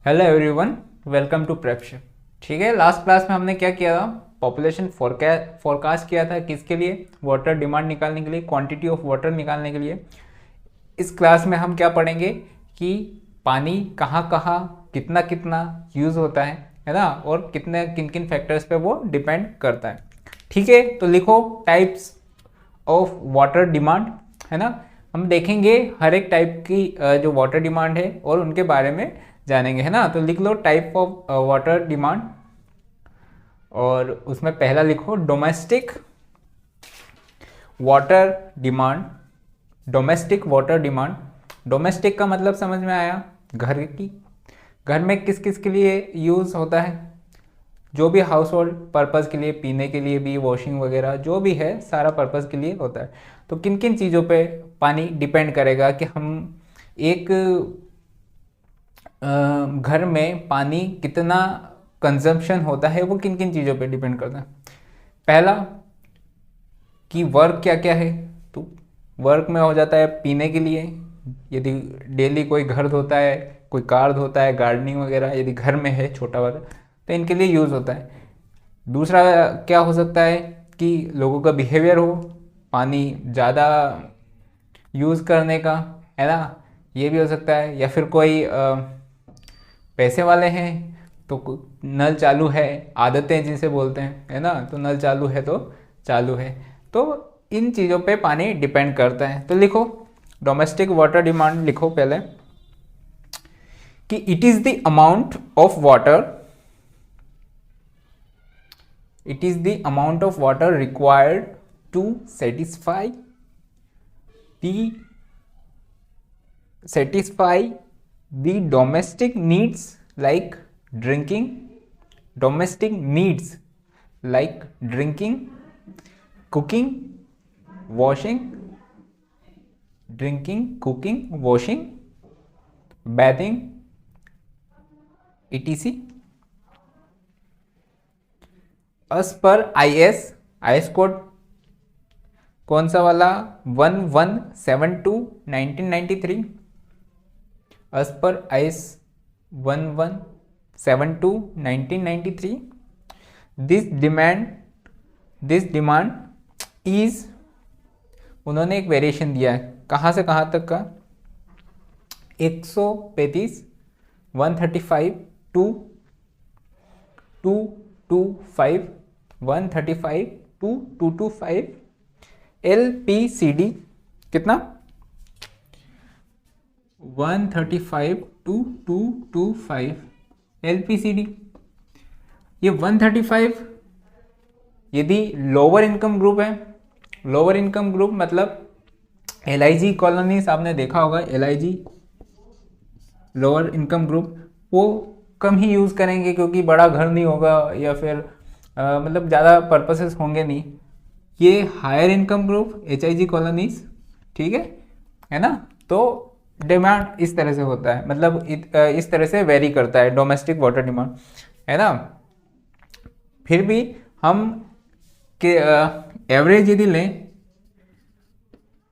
Hello everyone, welcome to Prepship. ठीक है, last class में हमने क्या किया था? पॉपुलेशन फोरकास्ट किया था। किसके लिए? वाटर डिमांड निकालने के लिए, क्वांटिटी ऑफ वाटर निकालने के लिए। इस क्लास में हम क्या पढ़ेंगे कि पानी कहाँ कहाँ कितना कितना यूज़ होता है ना, और कितने किन किन फैक्टर्स पे वो डिपेंड करता है। ठीक है, तो लिखो टाइप्स ऑफ वाटर डिमांड, है ना। हम देखेंगे हर एक टाइप की जो वाटर डिमांड है और उनके बारे में जानेंगे, है ना। तो लिख लो टाइप ऑफ वाटर डिमांड, और उसमें पहला लिखो domestic water demand. Domestic water demand, domestic का मतलब समझ में आया? घर की। घर में किस किस के लिए यूज़ होता है? जो भी हाउस होल्ड पर्पज़ के लिए, पीने के लिए भी, वॉशिंग वगैरह जो भी है, सारा पर्पज़ के लिए होता है। तो किन किन चीज़ों पे पानी डिपेंड करेगा कि हम एक घर में पानी कितना कंजम्पशन होता है, वो किन किन चीज़ों पे डिपेंड करता है। पहला कि वर्क क्या क्या है। तो वर्क में हो जाता है पीने के लिए, यदि डेली कोई घर धोता है, कोई कार धोता है, गार्डनिंग वगैरह यदि घर में है छोटा वाला, तो इनके लिए यूज़ होता है। दूसरा क्या हो सकता है कि लोगों का बिहेवियर हो, पानी ज़्यादा यूज़ करने का, है ना, ये भी हो सकता है। या फिर कोई पैसे वाले हैं तो नल चालू है, आदतें जिसे बोलते हैं, है ना, तो नल चालू है तो चालू है। तो इन चीज़ों पे पानी डिपेंड करता है। तो लिखो डोमेस्टिक वाटर डिमांड, लिखो पहले कि it is the amount of water, it is the amount of water required to satisfy the domestic needs like drinking, domestic needs like drinking, cooking, washing, drinking, cooking, washing, bathing, etc. S पर I S code कौन सा वाला? 1172/1993। S पर I S 1172/1993। This demand is, उन्होंने एक variation दिया है, कहाँ से कहाँ तक का? 135, 135 टू 225, 135 टू 225 LPCD। कितना? 135 टू 225 LPCD। ये 135 यदि लोअर इनकम ग्रुप है, लोअर इनकम ग्रुप मतलब LIG कॉलोनीज आपने देखा होगा, LIG लोअर इनकम ग्रुप, वो कम ही यूज़ करेंगे क्योंकि बड़ा घर नहीं होगा या फिर मतलब ज़्यादा पर्पसेस होंगे नहीं। ये higher income group HIG colonies, ठीक है ना। तो डिमांड इस तरह से होता है, मतलब इस तरह से वेरी करता है डोमेस्टिक वाटर डिमांड, है ना। फिर भी हम के एवरेज यदि लें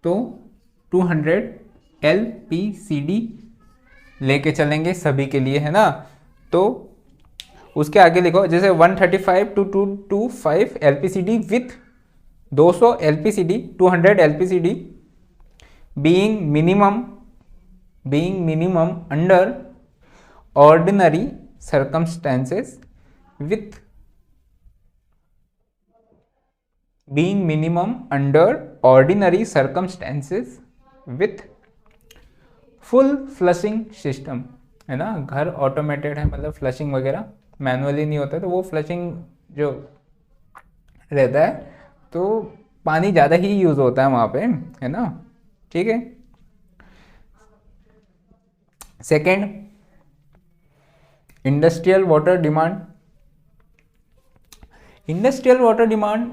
तो 200 LPCD लेके चलेंगे सभी के लिए, है ना। तो उसके आगे लिखो जैसे 135 to 225 LPCD with 200 LPCD, 200 LPCD being minimum under ordinary circumstances with being minimum under ordinary circumstances with full flushing system, है ना। घर ऑटोमेटेड है, मतलब फ्लशिंग वगैरह मैनुअली नहीं होता है, तो वो फ्लशिंग जो रहता है तो पानी ज़्यादा ही यूज़ होता है वहाँ पे, है ना। ठीक है। Second, industrial water demand. Industrial water demand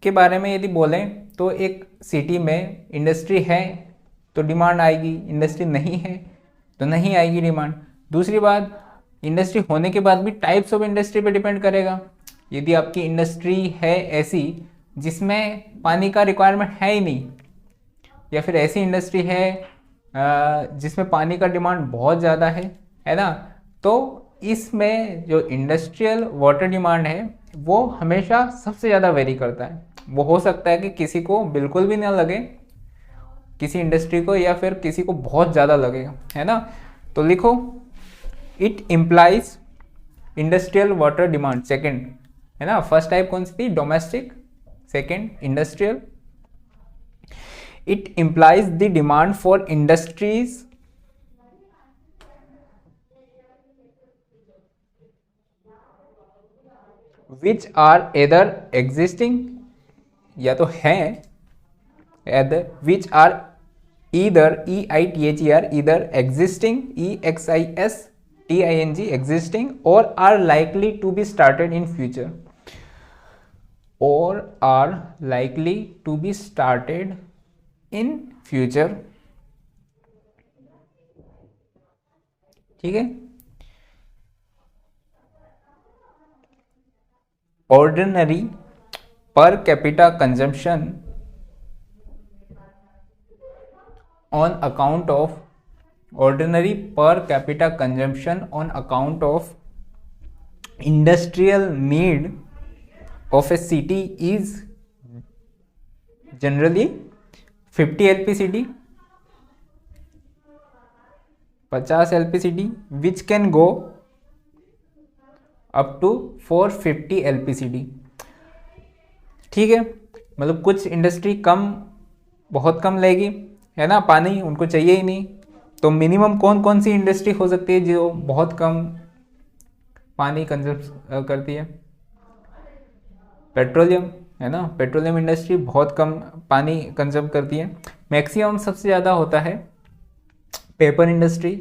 के बारे में यदि बोलें तो एक सिटी में इंडस्ट्री है तो डिमांड आएगी, इंडस्ट्री नहीं है तो नहीं आएगी डिमांड। दूसरी बात, इंडस्ट्री होने के बाद भी टाइप्स ऑफ इंडस्ट्री पे डिपेंड करेगा। यदि आपकी इंडस्ट्री है ऐसी जिसमें पानी का रिक्वायरमेंट है ही नहीं, या फिर ऐसी इंडस्ट्री है जिसमें पानी का डिमांड बहुत ज़्यादा है ना, तो इसमें जो इंडस्ट्रियल वाटर डिमांड है वो हमेशा सबसे ज़्यादा वेरी करता है। वो हो सकता है कि किसी को बिल्कुल भी ना लगे, किसी इंडस्ट्री को, या फिर किसी को बहुत ज़्यादा लगेगा, है ना। तो लिखो, it implies industrial water demand, second, है ना। फर्स्ट टाइप कौन सी थी, domestic, second industrial. It implies the demand for industries which are either existing, या तो हैं, which are either EITHER either existing EXISTING existing, और are likely to be started in future, और are likely to be started in future. ठीक है। Ordinary per capita consumption on account of ordinary per capita consumption on account of industrial need of a city is generally 50 LPCD, 50 LPCD, which can go up to 450 LPCD। ठीक है, मतलब कुछ industry कम, बहुत कम लेगी, है ना, पानी उनको चाहिए ही नहीं। तो मिनिमम कौन कौन सी इंडस्ट्री हो सकती है जो बहुत कम पानी कंज्यूम करती है, पेट्रोलियम, है ना। पेट्रोलियम इंडस्ट्री बहुत कम पानी कंज्यूम करती है। मैक्सिमम सबसे ज़्यादा होता है paper industry,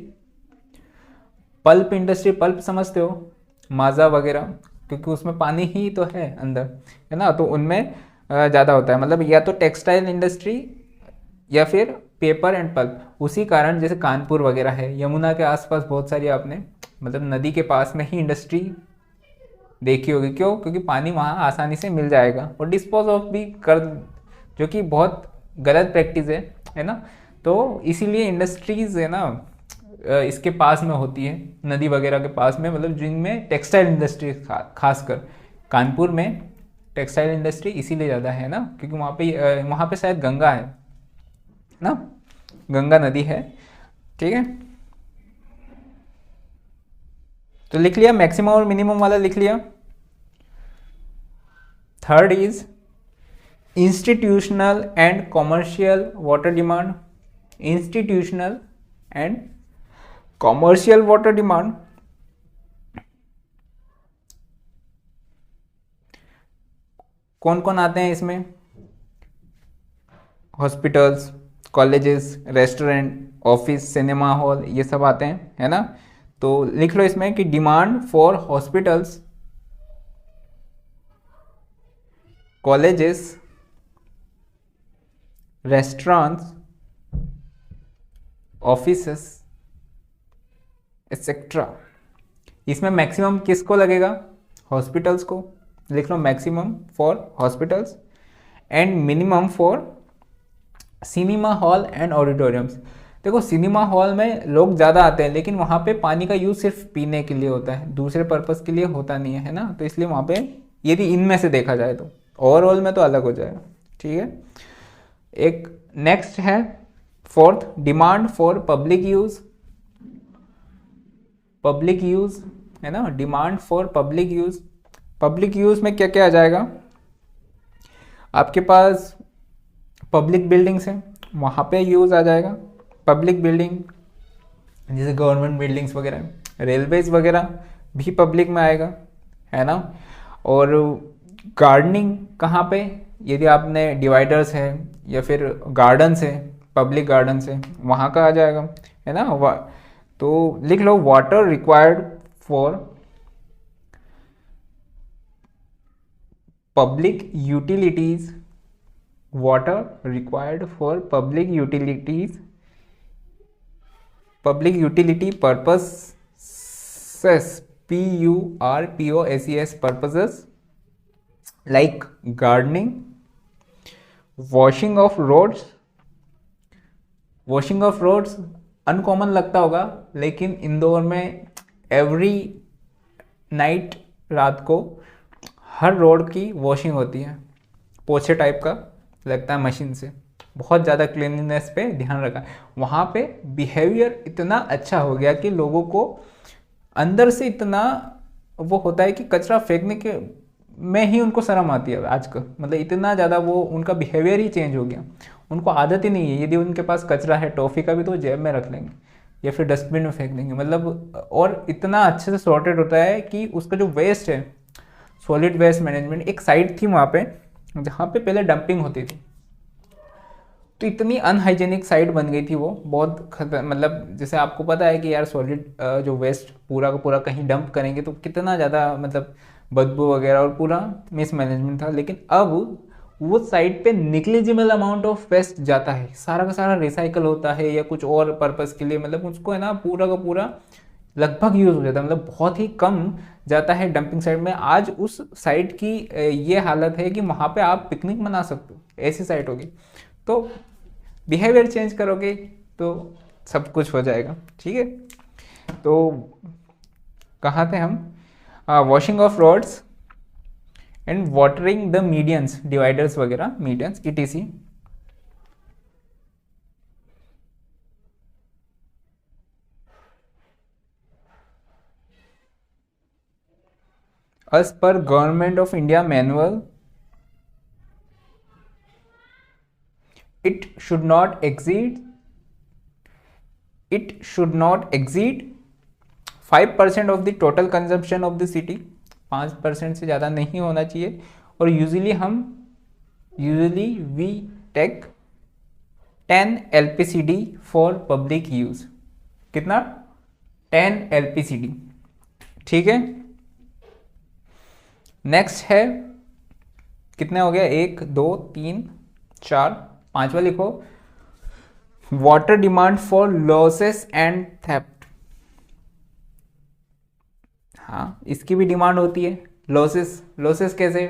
pulp industry, pulp समझते हो, माजा वगैरह, क्योंकि उसमें पानी ही तो है अंदर, है ना, तो उनमें ज़्यादा होता है। मतलब या तो टेक्सटाइल इंडस्ट्री या फिर पेपर एंड पल्प। उसी कारण जैसे कानपुर वगैरह है, यमुना के आसपास बहुत सारी आपने मतलब नदी के पास में ही इंडस्ट्री देखी होगी। क्यों? क्योंकि पानी वहाँ आसानी से मिल जाएगा और डिस्पोज ऑफ भी कर, जो कि बहुत गलत प्रैक्टिस है ना। तो इसीलिए इंडस्ट्रीज है ना इसके पास में होती है, नदी वगैरह के पास में, मतलब जिनमें टेक्सटाइल इंडस्ट्री खासकर कानपुर में टेक्सटाइल इंडस्ट्री इसीलिए ज़्यादा है ना, क्योंकि वहाँ पे शायद गंगा है ना, गंगा नदी है। ठीक है, तो लिख लिया मैक्सिमम और मिनिमम वाला लिख लिया। Third is institutional and commercial water demand. Institutional and commercial water demand कौन कौन आते हैं इसमें? Hospitals, colleges, restaurant, office, cinema hall, ये सब आते हैं, है ना। तो लिख लो इसमें कि demand for hospitals, colleges, restaurants, offices etcetera, इसमें मैक्सिमम किसको लगेगा? हॉस्पिटल्स को। लिख लो maximum for hospitals and minimum for cinema hall and auditoriums. देखो सिनेमा हॉल में लोग ज़्यादा आते हैं, लेकिन वहाँ पे पानी का यूज़ सिर्फ पीने के लिए होता है, दूसरे पर्पज़ के लिए होता नहीं है ना। तो इसलिए वहाँ पे यदि इनमें से देखा जाए तो ओवरऑल में तो अलग हो जाएगा। ठीक है, एक नेक्स्ट है fourth, demand for public use. Public use है ना, demand for public use. Public use में क्या क्या आ जाएगा? आपके पास पब्लिक बिल्डिंग्स हैं, वहाँ पे यूज़ आ जाएगा। पब्लिक बिल्डिंग जैसे गवर्नमेंट बिल्डिंग्स वगैरह, रेलवेज वगैरह भी पब्लिक में आएगा, है ना। और गार्डनिंग कहाँ पे? यदि आपने डिवाइडर्स है या फिर गार्डन्स है, पब्लिक गार्डन्स है, वहाँ का आ जाएगा, है ना। तो लिख लो water required for public utilities, water required for public utilities, public utility purposes, PURPOSES purposes, like gardening, washing of roads. Washing of roads uncommon लगता होगा, लेकिन इंदौर में एवरी नाइट, रात को हर रोड की वॉशिंग होती है, पोछे टाइप का लगता है मशीन से, बहुत ज़्यादा क्लीनलीनेस पे ध्यान रखा। वहाँ पे बिहेवियर इतना अच्छा हो गया कि लोगों को अंदर से इतना वो होता है कि कचरा फेंकने के में ही उनको शर्म आती है आजकल, मतलब इतना ज़्यादा वो उनका बिहेवियर ही चेंज हो गया। उनको आदत ही नहीं है, यदि उनके पास कचरा है टॉफ़ी का भी तो जेब में रख लेंगे या फिर डस्टबिन में फेंक देंगे, मतलब और इतना अच्छे से सॉर्टेड होता है कि उसका जो वेस्ट है, सॉलिड वेस्ट मैनेजमेंट, एक साइट थी वहाँ पे जहाँ पे पहले डंपिंग होती थी, तो इतनी अनहाइजेनिक साइट बन गई थी वो, बहुत खतर, मतलब जैसे आपको पता है कि यार सॉलिड जो वेस्ट पूरा का पूरा कहीं डंप करेंगे तो कितना ज़्यादा मतलब बदबू वगैरह और पूरा मिसमैनेजमेंट था। लेकिन अब वो साइट पे निग्लिजिबल अमाउंट ऑफ वेस्ट जाता है, सारा का सारा रिसाइकल होता है या कुछ और पर्पज़ के लिए, मतलब उसको है ना पूरा का पूरा लगभग यूज़ हो जाता है, मतलब बहुत ही कम जाता है डंपिंग साइट में। आज उस साइट की ये हालत है कि वहाँ पे आप पिकनिक मना सकते हो, ऐसी साइट होगी। तो बिहेवियर चेंज करोगे तो सब कुछ हो जाएगा, ठीक है। तो कहाँ थे हम? Washing of roads and watering the medians, dividers वगैरह, medians ETC. as per Government of India manual, it should not exceed 5% of the total consumption of the city, 5% से ज़्यादा नहीं होना चाहिए। और usually we take 10 LPCD for public use. कितना? 10 LPCD, ठीक है। नेक्स्ट है, कितने हो गया? 1 2 3 4, पांचवा लिखो, water demand for losses and theft. हाँ, इसकी भी डिमांड होती है। लॉसेस कैसे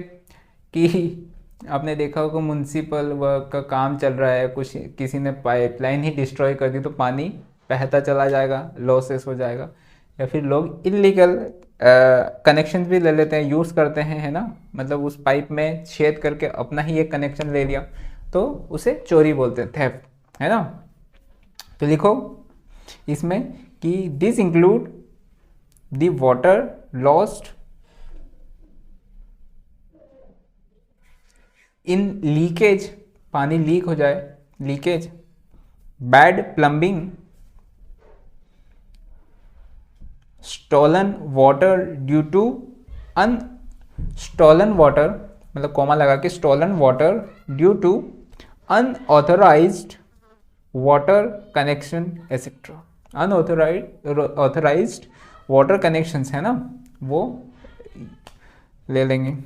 कि आपने देखा होगा म्युनिसिपल वर्क का काम चल रहा है, कुछ किसी ने पाइपलाइन ही डिस्ट्रॉय कर दी तो पानी बहता चला जाएगा, लॉसेस हो जाएगा। या फिर लोग इलीगल कनेक्शन भी ले लेते हैं, यूज़ करते हैं, है ना, मतलब उस पाइप में छेद करके अपना ही एक कनेक्शन ले लिया, तो उसे चोरी बोलते हैं, थेफ्ट, है ना। तो लिखो इसमें कि this include the water lost in leakage, पानी लीक हो जाए, leakage, bad plumbing, stolen water due to stolen water, मतलब कॉमा लगा के, stolen water due to unauthorised water connection etcetera. Unauthorised water connections है ना, वो ले लेंगे।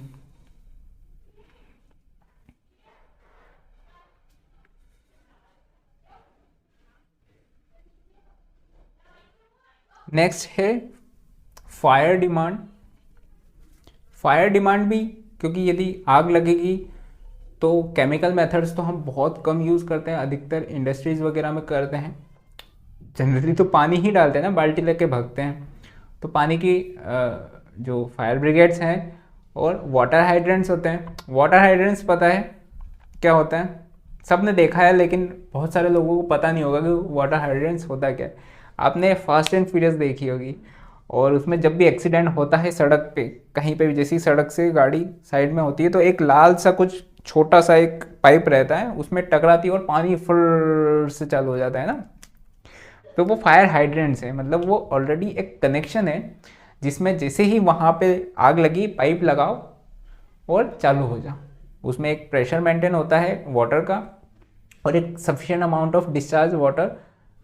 नेक्स्ट है फायर डिमांड। फायर डिमांड भी, क्योंकि यदि आग लगेगी तो केमिकल मेथड्स तो हम बहुत कम यूज़ करते हैं, अधिकतर इंडस्ट्रीज वगैरह में करते हैं। जनरली तो पानी ही डालते हैं ना, बाल्टी लेके भागते हैं। तो पानी की जो फायर ब्रिगेड्स हैं और वाटर हाइड्रेंट्स होते हैं। वाटर हाइड्रेंट्स पता है क्या होता है? सब ने देखा है, लेकिन बहुत सारे लोगों को पता नहीं होगा कि वाटर हाइड्रेंट्स होता क्या है। आपने फास्ट एंड फ्यूरियस देखी होगी, और उसमें जब भी एक्सीडेंट होता है सड़क पे, कहीं पे भी, जैसी सड़क से गाड़ी साइड में होती है तो एक लाल सा कुछ छोटा सा एक पाइप रहता है, उसमें टकराती है और पानी फुर से चालू हो जाता है ना। तो वो फायर हाइड्रेंट्स है, मतलब वो ऑलरेडी एक कनेक्शन है जिसमें जैसे ही वहाँ पे आग लगी पाइप लगाओ और चालू हो जाओ। उसमें एक प्रेशर मेंटेन होता है वाटर का और एक sufficient amount of discharge water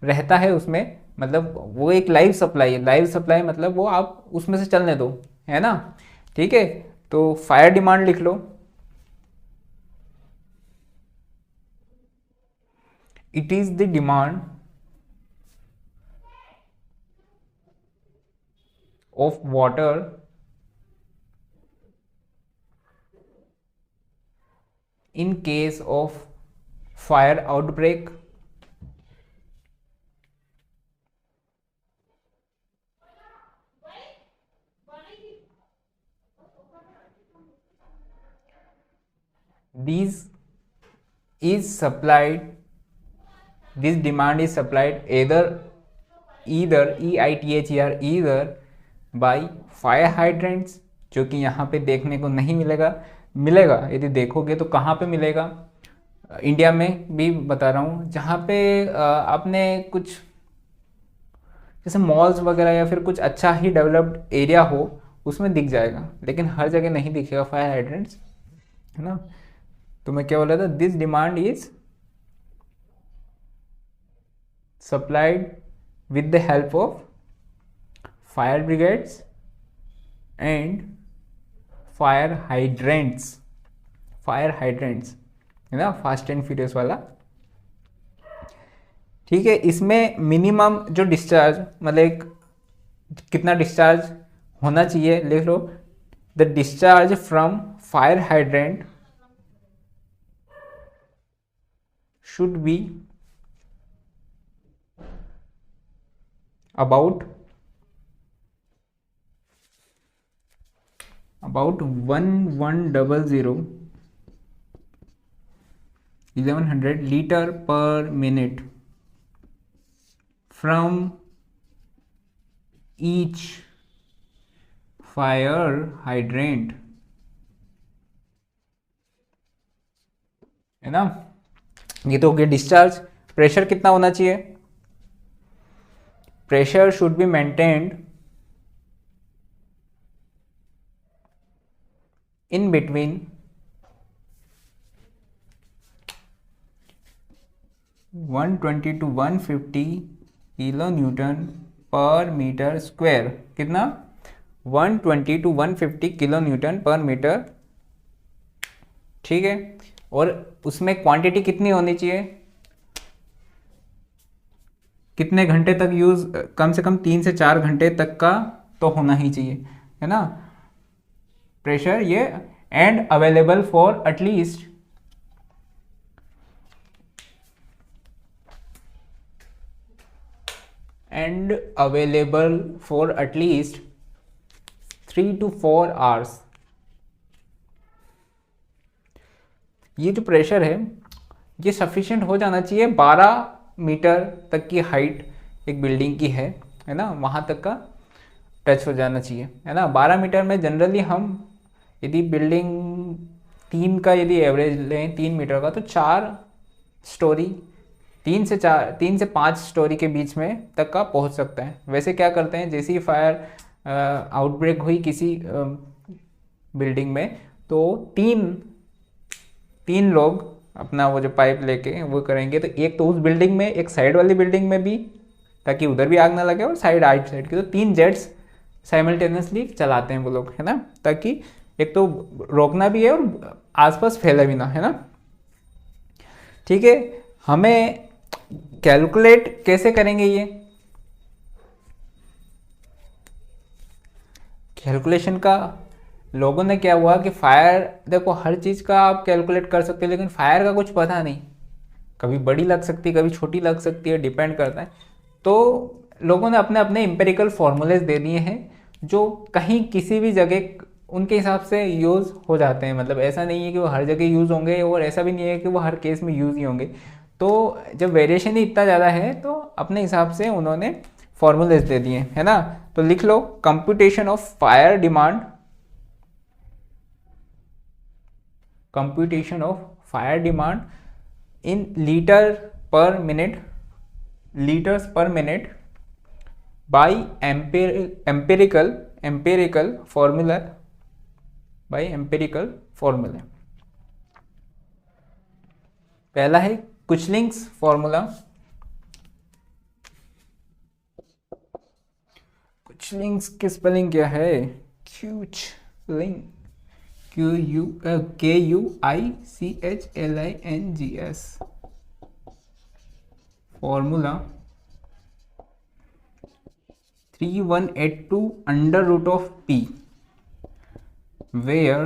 रहता है उसमें, मतलब वो एक लाइव सप्लाई है। लाइव सप्लाई मतलब वो आप उसमें से चलने दो, है ना, ठीक है। तो फायर डिमांड लिख लो, it is the demand of water in case of fire outbreak, these is supplied, this demand is supplied either EITHER either by fire hydrants, जो कि यहाँ पे देखने को नहीं मिलेगा यदि देखोगे तो कहाँ पे मिलेगा, इंडिया में भी बता रहा हूँ, जहाँ पे आपने कुछ जैसे मॉल्स वगैरह या फिर कुछ अच्छा ही डेवलप्ड एरिया हो उसमें दिख जाएगा, लेकिन हर जगह नहीं दिखेगा फायर हाइड्रेंट्स, है ना। तो मैं क्या बोल रहा था, this demand is supplied with the help of fire brigades and fire hydrants है ना, फास्ट एंड फ्यूरियस वाला। ठीक है, इसमें मिनिमम जो डिस्चार्ज मतलब कितना डिस्चार्ज होना चाहिए लिख लो, the discharge from fire hydrant should be about 1100 liter per minute from each fire hydrant, है ना। ये तो हो गया डिस्चार्ज। प्रेशर कितना होना चाहिए, pressure should be maintained in between 120 to 150 kilo Newton पर मीटर स्क्वायर। कितना, 120 to 150 किलो न्यूटन पर मीटर। ठीक है, और उसमें क्वांटिटी कितनी होनी चाहिए, कितने घंटे तक यूज, कम से कम 3 से 4 घंटे तक का तो होना ही चाहिए, है ना। प्रेशर ये and available for at least and available for at least 3 to 4 hours। ये जो प्रेशर है ये सफिशिएंट हो जाना चाहिए, 12 मीटर तक की हाइट एक बिल्डिंग की है ना, वहाँ तक का टच हो जाना चाहिए, है ना। 12 मीटर में जनरली हम यदि बिल्डिंग 3 का यदि एवरेज लें 3 मीटर का, तो 4 स्टोरी 3 से 5 स्टोरी के बीच में तक का पहुंच सकता है। वैसे क्या करते हैं, जैसे ही फायर आउटब्रेक हुई किसी बिल्डिंग में, तो तीन लोग अपना वो जो पाइप लेके वो करेंगे, तो एक तो उस बिल्डिंग में, एक साइड वाली बिल्डिंग में भी, ताकि उधर भी आग ना लगे, और साइड की, तो 3 जेट्स साइमल्टेनियसली चलाते हैं वो लोग, है ना, ताकि एक तो रोकना भी है और आसपास फैला भी ना, है ना। ठीक है, हमें कैलकुलेट कैसे करेंगे ये कैलकुलेशन का, लोगों ने क्या हुआ कि फायर, देखो हर चीज़ का आप कैलकुलेट कर सकते हो, लेकिन फायर का कुछ पता नहीं, कभी बड़ी लग सकती है कभी छोटी लग सकती है, डिपेंड करता है। तो लोगों ने अपने अपने एम्पेरिकल फॉर्मूलेज दे दिए हैं, जो कहीं किसी भी जगह उनके हिसाब से यूज़ हो जाते हैं। मतलब ऐसा नहीं है कि वो हर जगह यूज़ होंगे, और ऐसा भी नहीं है कि वो हर केस में यूज़ ही होंगे। तो जब वेरिएशन ही इतना ज़्यादा है, तो अपने हिसाब से उन्होंने फॉर्मूलेज दे दिए, है ना। तो लिख लो, computation of fire demand, computation of fire demand in litre per minute, litres per minute by empirical formula, by empirical formula. पहला है कुचलिंग्स फॉर्मूला। कुचलिंग्स की स्पेलिंग क्या है, Kuichling, KUICHLINGS। Formula 3182 under root of P, where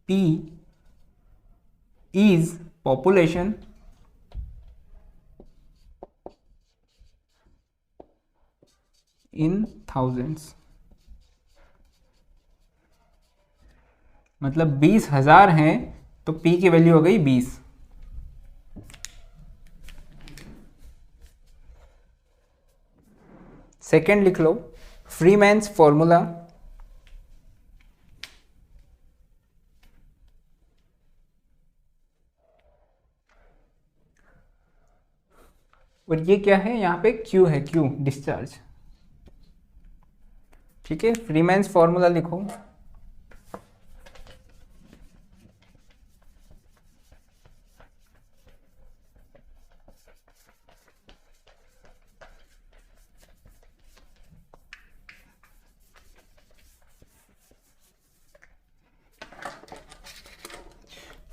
P is population in thousands। मतलब 20,000 हैं तो P की value हो गई 20। सेकेंड लिख लो, फ्रीमैन्स फॉर्मूला, और ये क्या है, यहाँ पे Q है, Q डिस्चार्ज। ठीक है, फ्रीमैन्स फॉर्मूला लिखो।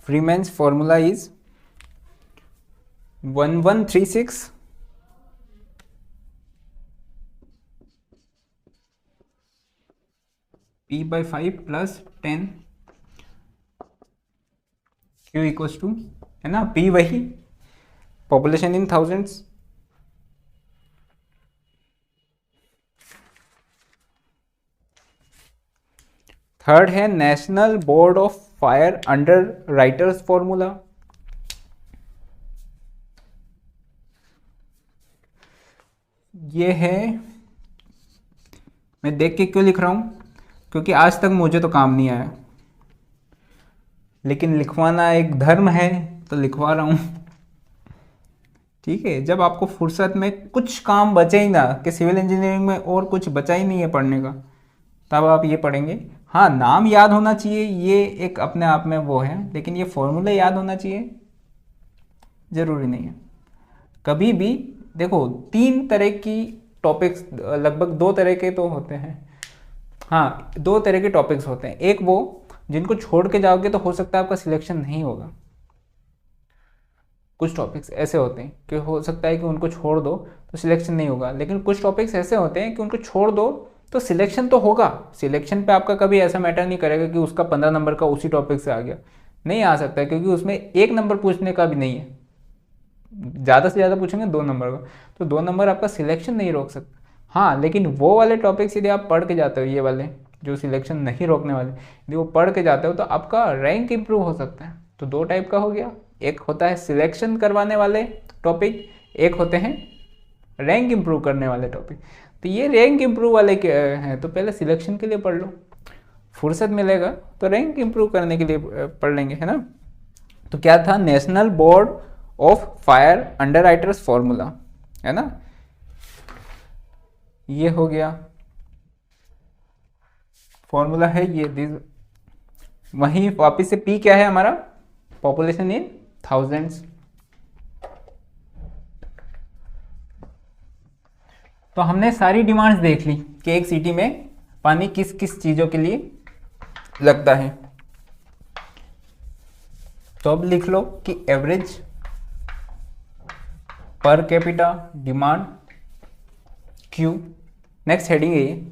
Freemans formula is 1136 P/5 plus 10 Q equals to, है ना, P वही, पॉपुलेशन इन थाउजेंड्स। थर्ड है National Board of Fire Underwriters formula. ये है, मैं देख के क्यों लिख रहा हूं, क्योंकि आज तक मुझे तो काम नहीं आया, लेकिन लिखवाना एक धर्म है तो लिखवा रहा हूं। ठीक है, जब आपको फुर्सत में कुछ काम बचे ही ना, कि सिविल इंजीनियरिंग में और कुछ बचा ही नहीं है पढ़ने का, तब आप ये पढ़ेंगे। हाँ, नाम याद होना चाहिए, ये एक अपने आप में वो है, लेकिन ये फॉर्मूला याद होना चाहिए ज़रूरी नहीं है। कभी भी देखो, 3 तरह की टॉपिक्स, लगभग 2 तरह के तो होते हैं, हाँ 2 तरह के टॉपिक्स होते हैं। एक वो जिनको छोड़ के जाओगे तो हो सकता है आपका सिलेक्शन नहीं होगा। कुछ टॉपिक्स ऐसे होते हैं कि हो सकता है कि उनको छोड़ दो तो सिलेक्शन नहीं होगा, लेकिन कुछ टॉपिक्स ऐसे होते हैं कि उनको छोड़ दो तो सिलेक्शन तो होगा। सिलेक्शन पे आपका कभी ऐसा मैटर नहीं करेगा कि उसका 15 नंबर का उसी टॉपिक से आ गया, नहीं आ सकता है, क्योंकि उसमें 1 नंबर पूछने का भी नहीं है, ज़्यादा से ज़्यादा पूछेंगे 2 नंबर का, तो 2 नंबर आपका सिलेक्शन नहीं रोक सकता। हाँ, लेकिन वो वाले टॉपिक्स यदि आप पढ़ के जाते हो, ये वाले जो सिलेक्शन नहीं रोकने वाले, यदि वो पढ़ के जाते हो तो आपका रैंक इंप्रूव हो सकता है। तो 2 टाइप का हो गया, एक होता है सिलेक्शन करवाने वाले टॉपिक, एक होते हैं रैंक इंप्रूव करने वाले टॉपिक। तो ये रैंक इंप्रूव वाले के हैं, तो पहले सिलेक्शन के लिए पढ़ लो, फुर्सत मिलेगा तो रैंक इंप्रूव करने के लिए पढ़ लेंगे, है ना। तो क्या था, national Board of Fire Underwriters formula, है ना, ये हो गया फॉर्मूला है ये। वहीं वापिस से पी क्या है हमारा, पॉपुलेशन इन थाउजेंड्स। तो हमने सारी डिमांड्स देख ली कि एक सिटी में पानी किस किस चीजों के लिए लगता है। तो अब लिख लो कि एवरेज पर capita demand Q, next heading है ये।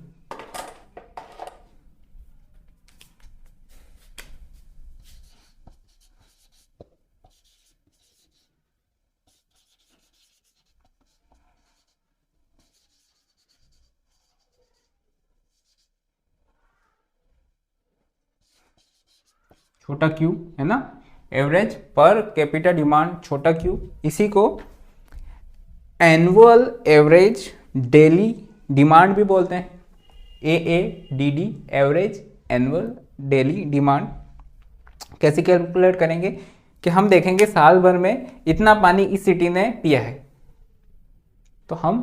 छोटा क्यू, है ना, एवरेज पर कैपिटा डिमांड छोटा क्यू, इसी को एनुअल एवरेज डेली डिमांड भी बोलते हैं, AADD, average annual daily demand. कैसे कैलकुलेट करेंगे कि हम देखेंगे साल भर में इतना पानी इस सिटी ने पिया है, तो हम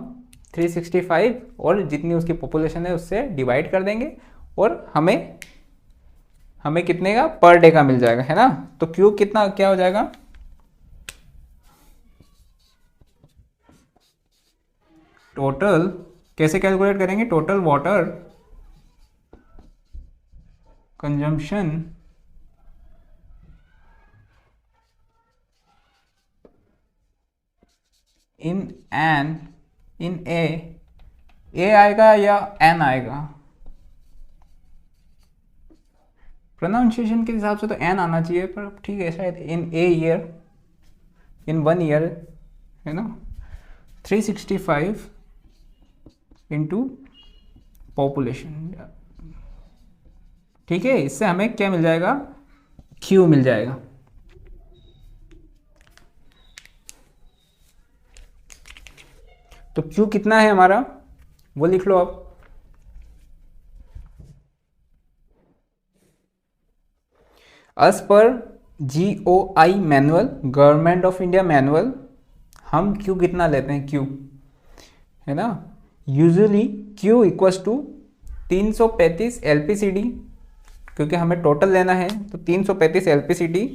365 और जितनी उसकी पॉपुलेशन है उससे डिवाइड कर देंगे और हमें कितने का पर डे का मिल जाएगा, है ना। तो क्यू कितना क्या हो जाएगा, टोटल, कैसे कैलकुलेट करेंगे, टोटल वाटर कंजम्पशन इन ए आएगा या एन आएगा, प्रोनाउंसिएशन के हिसाब से तो एन आना चाहिए, पर ठीक है, शायद इन ए ईयर, इन 1 ईयर, है ना। 365 इंटू पॉपुलेशन, ठीक है, इससे हमें क्या मिल जाएगा, Q मिल जाएगा। तो Q कितना है हमारा वो लिख लो आप। एज पर GOI manual, government of India manual, हम Q कितना लेते हैं, Q है ना, usually Q equals to 335 LPCD, क्योंकि हमें टोटल लेना है तो 335 LPCD,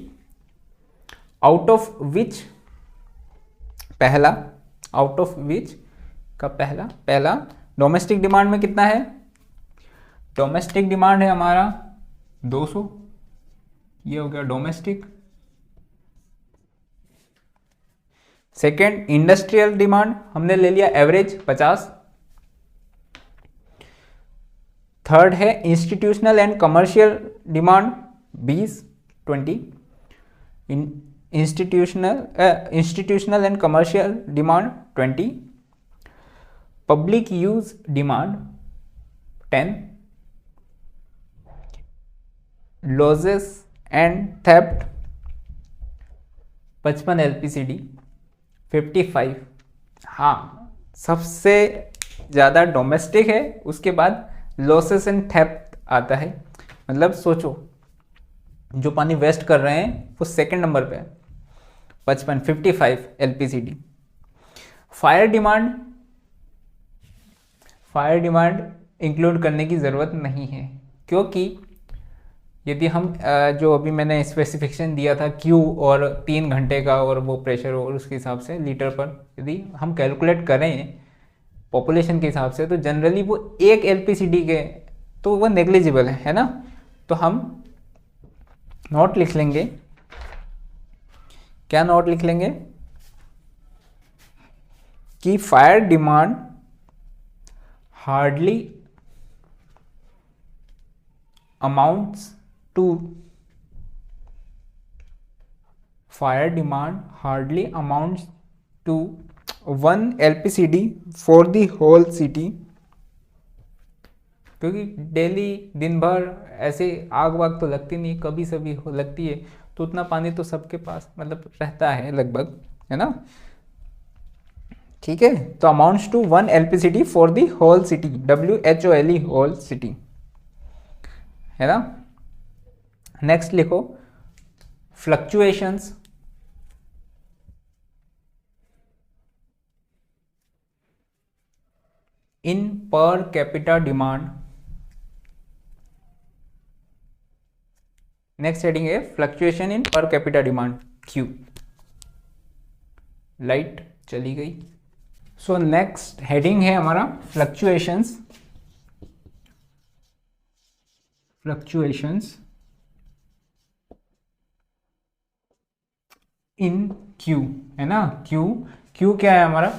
आउट ऑफ विच पहला, आउट ऑफ विच का पहला डोमेस्टिक डिमांड में कितना है, डोमेस्टिक डिमांड है हमारा 200, ये हो गया डोमेस्टिक। सेकेंड इंडस्ट्रियल डिमांड हमने ले लिया एवरेज 50। थर्ड है institutional and commercial demand 20। Institutional and commercial demand 20। Public use demand 10। Losses and theft 55 LPCD 55। हाँ, सबसे ज़्यादा डोमेस्टिक है, उसके बाद लॉसेस एंड थेफ्ट आता है। मतलब सोचो, जो पानी वेस्ट कर रहे हैं वो सेकंड नंबर पे है, 55 LPCD। फायर डिमांड इंक्लूड करने की ज़रूरत नहीं है, क्योंकि यदि हम जो अभी मैंने स्पेसिफिकेशन दिया था Q और 3 घंटे का और वो प्रेशर और उसके हिसाब से लीटर पर यदि हम कैलकुलेट करें पॉपुलेशन के हिसाब से, तो जनरली वो 1 LPCD के, तो वो नेग्लिजिबल है ना। तो हम नोट लिख लेंगे, क्या नोट लिख लेंगे कि fire demand hardly amounts to 1 LPCD for the whole city, क्योंकि डेली दिन भर ऐसे आग वाग तो लगती नहीं, कभी सभी लगती है, तो उतना पानी तो सबके पास मतलब रहता है लगभग, है ना। ठीक है, तो amounts to 1 LPCD for the whole city, WHOLE whole city, है ना। नेक्स्ट लिखो fluctuations. In per capita demand. Next heading है fluctuation in per capita demand, Q। Light चली गई। सो नेक्स्ट हेडिंग है हमारा फ्लक्चुएशंस इन Q, है ना। Q क्या है हमारा,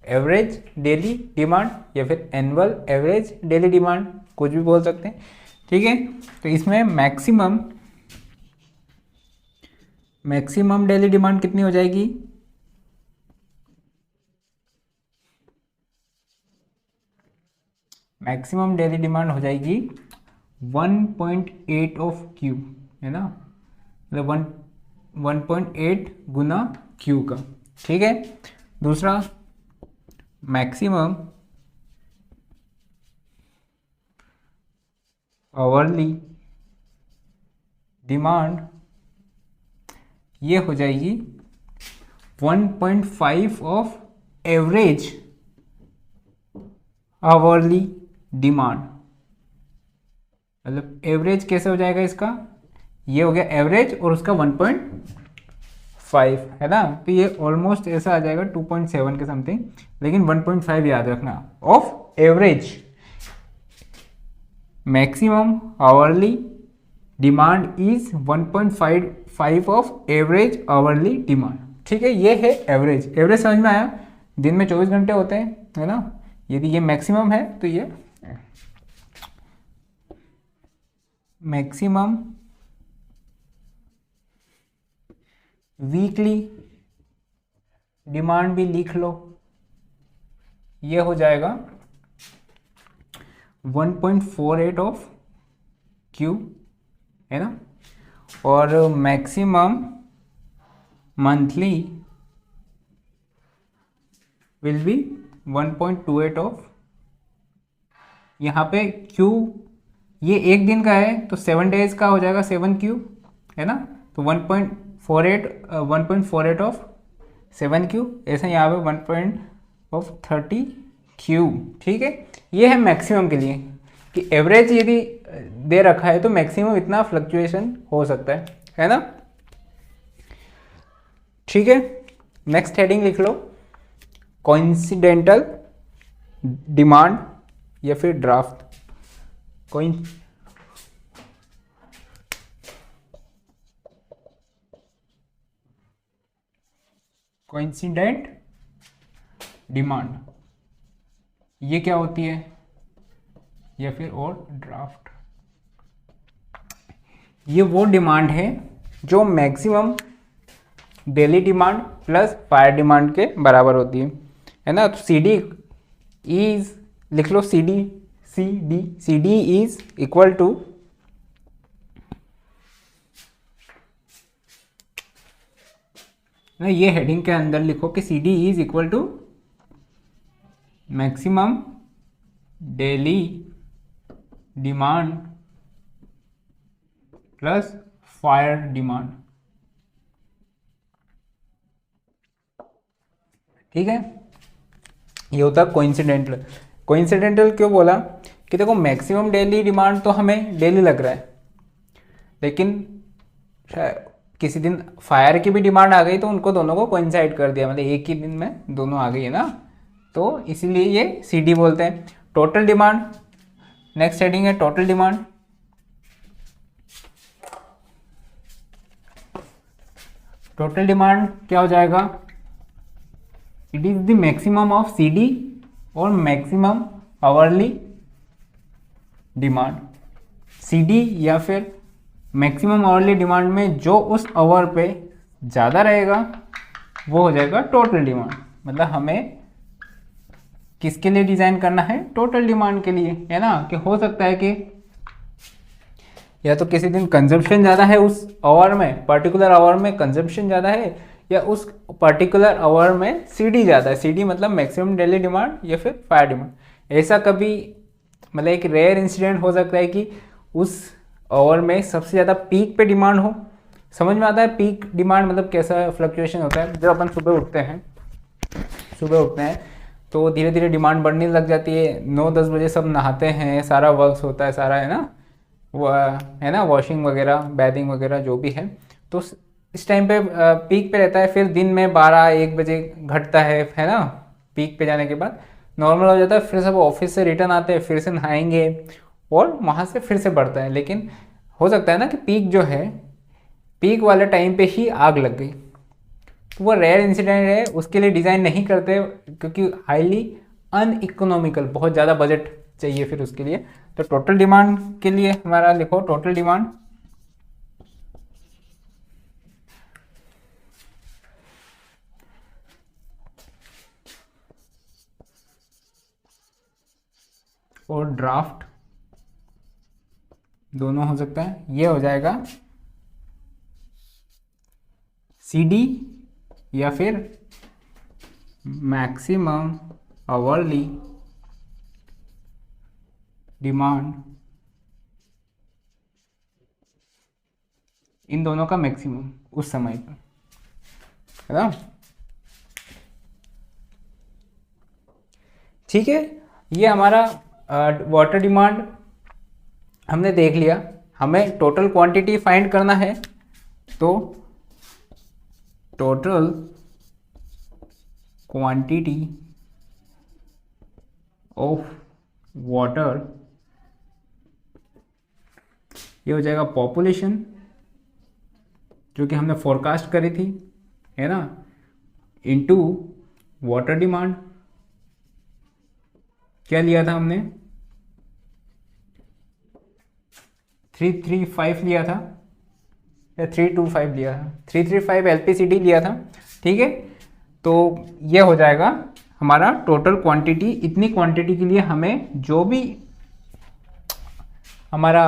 एवरेज डेली डिमांड या फिर एनुअल एवरेज डेली डिमांड, कुछ भी बोल सकते हैं, ठीक है। तो इसमें मैक्सिमम डेली डिमांड कितनी हो जाएगी, मैक्सिमम डेली डिमांड हो जाएगी 1.8 ऑफ Q, है ना, मतलब 1.8 गुना Q का, ठीक है। दूसरा मैक्सिमम आवरली डिमांड, ये हो जाएगी 1.5 ऑफ एवरेज आवरली डिमांड। मतलब एवरेज कैसे हो जाएगा इसका, ये हो गया एवरेज और उसका 1.5, है ना। तो ये ऑलमोस्ट ऐसा आ जाएगा 2.7 के समथिंग, लेकिन 1.5 याद रखना of average. Maximum hourly demand is 1.5 of average hourly demand, ठीक है। ये है एवरेज। एवरेज समझ में आया, दिन में 24 घंटे होते हैं, है ना। यदि ये मैक्सिमम है तो ये मैक्सिमम वीकली डिमांड भी लिख लो, ये हो जाएगा 1.48 ऑफ Q, है ना, और maximum monthly will be 1.28 of, यहाँ पे Q ये एक दिन का है तो 7 डेज का हो जाएगा 7Q, है ना, तो 1.48 ऑफ 7Q, ऐसा यहाँ पे 1.30Q। ठीक है, ये है मैक्सिमम के लिए कि एवरेज यदि दे रखा है तो मैक्सिमम इतना फ्लक्चुएशन हो सकता है ना। ठीक है, नेक्स्ट हेडिंग लिख लो, कोइंसिडेंटल डिमांड या फिर ड्राफ्ट। कोइंसिडेंट डिमांड ये क्या होती है, या फिर और ड्राफ्ट, ये वो डिमांड है जो maximum daily demand plus fire demand के बराबर होती है ना। तो CD इज लिख लो, CD इज इक्वल टू ना, ये हेडिंग के अंदर लिखो कि CD is equal to maximum daily demand plus fire demand. ठीक है, ये होता है कोइंसिडेंटल। कोइंसिडेंटल क्यों बोला कि देखो मैक्सिमम डेली डिमांड तो हमें डेली लग रहा है, लेकिन किसी दिन फायर की भी डिमांड आ गई तो उनको दोनों को कोइंसाइड कर दिया, मतलब एक ही दिन में दोनों आ गई है ना, तो इसीलिए ये CD बोलते हैं। टोटल डिमांड, नेक्स्ट हेडिंग है टोटल डिमांड। टोटल डिमांड क्या हो जाएगा, it is the maximum of CD और मैक्सिमम आवरली डिमांड। CD या फिर मैक्सिमम आवरली डिमांड में जो उस आवर पे ज़्यादा रहेगा वो हो जाएगा टोटल डिमांड। मतलब हमें किसके लिए डिज़ाइन करना है, टोटल डिमांड के लिए, है ना, कि हो सकता है कि या तो किसी दिन कंजम्पशन ज़्यादा है उस आवर में, पर्टिकुलर आवर में कंजम्पशन ज़्यादा है, या उस पर्टिकुलर आवर में CD ज़्यादा है। CD मतलब मैक्सिमम डेली डिमांड या फिर फायर डिमांड। ऐसा कभी मतलब एक रेयर इंसिडेंट हो सकता है कि उस आवर में सबसे ज़्यादा पीक पे डिमांड हो। समझ में आता है पीक डिमांड मतलब कैसा फ्लक्चुएशन होता है। जब अपन सुबह उठते हैं तो धीरे धीरे डिमांड बढ़ने लग जाती है। 9-10 बजे सब नहाते हैं, सारा वर्क्स होता है, सारा है ना, वो है ना, वॉशिंग वगैरह, बैथिंग वगैरह जो भी है, तो इस टाइम पे पीक पे रहता है। फिर दिन में 12-1 बजे घटता है ना, पीक पे जाने के बाद नॉर्मल हो जाता है। फिर सब ऑफिस से रिटर्न आते हैं, फिर से नहाएंगे और वहाँ से फिर से बढ़ता है। लेकिन हो सकता है ना कि पीक जो है, पीक वाले टाइम पे ही आग लग गई, तो वो रेयर इंसिडेंट है, उसके लिए डिज़ाइन नहीं करते क्योंकि हाईली अनइकोनॉमिकल, बहुत ज़्यादा बजट चाहिए फिर उसके लिए। तो टोटल डिमांड के लिए हमारा लिखो टोटल डिमांड और ड्राफ्ट दोनों हो सकता है। ये हो जाएगा CD या फिर मैक्सिमम आवरली डिमांड, इन दोनों का मैक्सिमम उस समय पर, है ना। ठीक है, ये हमारा वाटर डिमांड हमने देख लिया। हमें टोटल क्वांटिटी फाइंड करना है, तो टोटल क्वांटिटी ऑफ वाटर, ये हो जाएगा पॉपुलेशन जो कि हमने फोरकास्ट करी थी, है ना, इनटू वाटर डिमांड। क्या लिया था हमने, 335 लिया था या 325 लिया था, 335 LPCD लिया था। ठीक है, तो ये हो जाएगा हमारा टोटल क्वांटिटी। इतनी क्वांटिटी के लिए हमें जो भी हमारा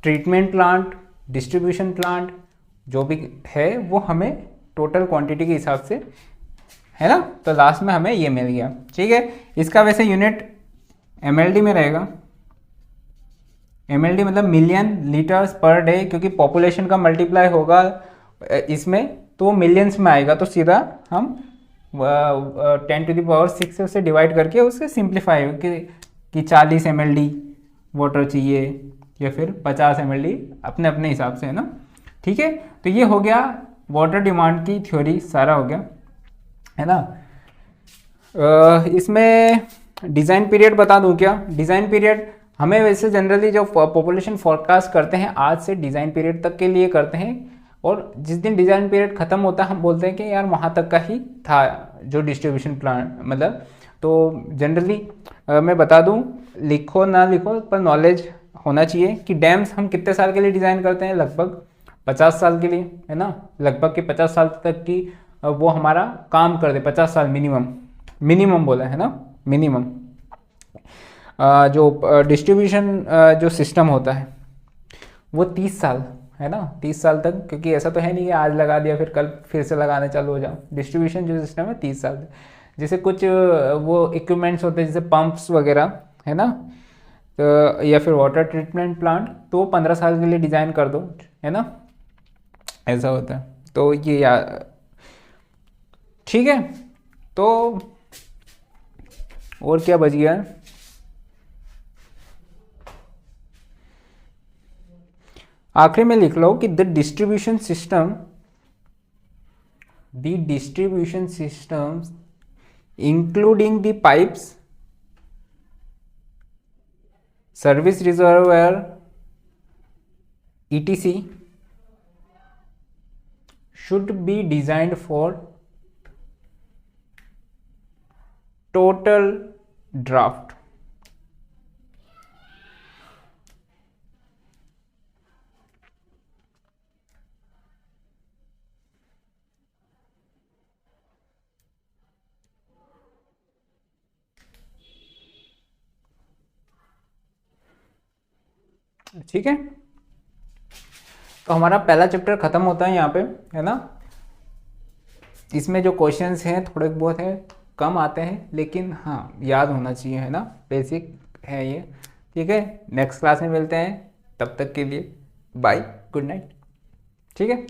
ट्रीटमेंट प्लांट, डिस्ट्रीब्यूशन प्लांट, जो भी है वो हमें टोटल क्वांटिटी के हिसाब से, है ना। तो लास्ट में हमें ये मिल गया, ठीक है। इसका वैसे यूनिट MLD में रहेगा। MLD मतलब मिलियन लीटर्स पर डे, क्योंकि पॉपुलेशन का मल्टीप्लाई होगा इसमें तो वो मिलियंस में आएगा, तो सीधा हम 10⁶ से उसे डिवाइड करके उसे सिंप्लीफाई कि 40 MLD वाटर चाहिए या फिर 50 MLD, अपने अपने हिसाब से, है ना, ठीक है। तो ये हो गया वाटर डिमांड की थ्योरी, सारा हो गया, है ना। इसमें डिज़ाइन पीरियड बता दूं क्या? डिज़ाइन पीरियड हमें वैसे जनरली जो पॉपुलेशन फोरकास्ट करते हैं आज से डिज़ाइन पीरियड तक के लिए करते हैं, और जिस दिन डिज़ाइन पीरियड ख़त्म होता है हम बोलते हैं कि यार वहाँ तक का ही था जो डिस्ट्रीब्यूशन प्लान, मतलब। तो जनरली मैं बता दूं, लिखो ना लिखो पर नॉलेज होना चाहिए कि डैम्स हम कितने साल के लिए डिज़ाइन करते हैं, लगभग 50 साल के लिए, है ना। लगभग के 50 साल तक की वो हमारा काम कर दे, 50 साल मिनिमम बोला है ना, मिनिमम। जो डिस्ट्रीब्यूशन जो सिस्टम होता है वो 30 साल, है ना, 30 साल तक, क्योंकि ऐसा तो है नहीं कि आज लगा दिया फिर कल फिर से लगाने चालू हो जाओ। डिस्ट्रीब्यूशन जो सिस्टम है 30 साल तक। जैसे कुछ वो इक्विपमेंट्स होते हैं जैसे पंप्स वगैरह, है ना, तो या फिर वाटर ट्रीटमेंट प्लांट, तो 15 साल के लिए डिज़ाइन कर दो, है ना, ऐसा होता है। तो ये यार ठीक है। तो और क्या बच गया? आखिरी में लिख लो कि the distribution system including the pipes, service reservoir, etc should be designed for total draft। ठीक है, तो हमारा पहला चैप्टर खत्म होता है यहाँ पे, है ना। इसमें जो क्वेश्चंस हैं थोड़े बहुत हैं, कम आते हैं, लेकिन हाँ याद होना चाहिए, है ना, बेसिक है ये, ठीक है। नेक्स्ट क्लास में मिलते हैं, तब तक के लिए बाय, गुड नाइट, ठीक है।